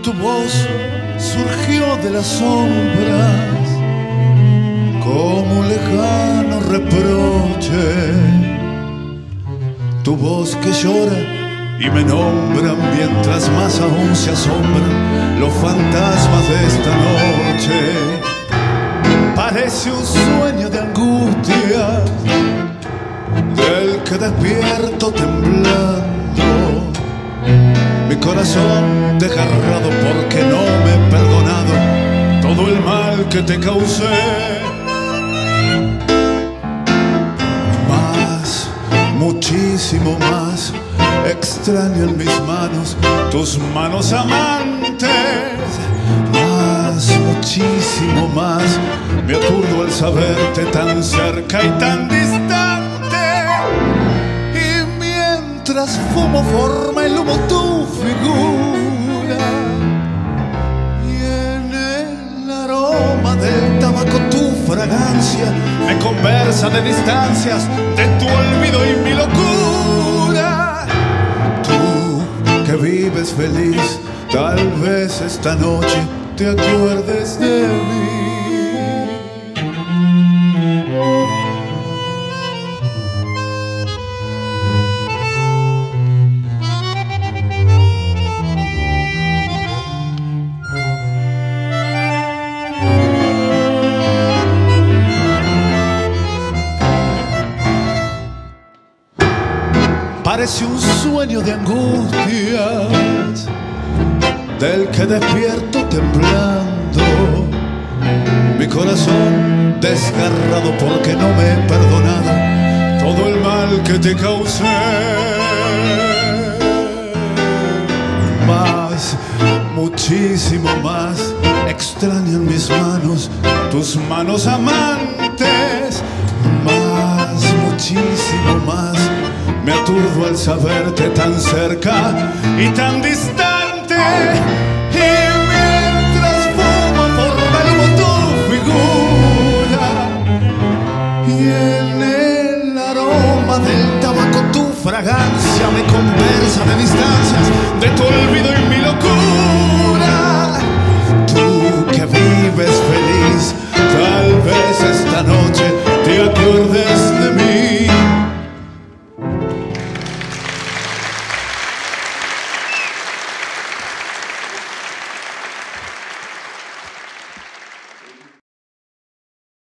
Tu voz surgió de las sombras como un lejano reproche. Tu voz que llora y me nombra mientras más aún se asombran los fantasmas de esta noche. Parece un sueño de angustia del que despierto temblando, mi corazón desgarrado porque no me he perdonado todo el mal que te causé. Más, muchísimo más, extraño en mis manos tus manos amantes. Más, muchísimo más, me aturdo al saberte tan cerca y tan distante. Y mientras fumo forma el humo tu figura, y en el aroma del tabaco tu fragancia me conversa de distancias de tu olvido y mi locura. Tú que vives feliz, tal vez esta noche te acuerdes de mí. Parece un sueño de angustias del que despierto temblando, mi corazón desgarrado porque no me he perdonado todo el mal que te causé. Más, muchísimo más, extraño en mis manos tus manos amantes. Más, muchísimo más, me aturdo al saberte tan cerca y tan distante.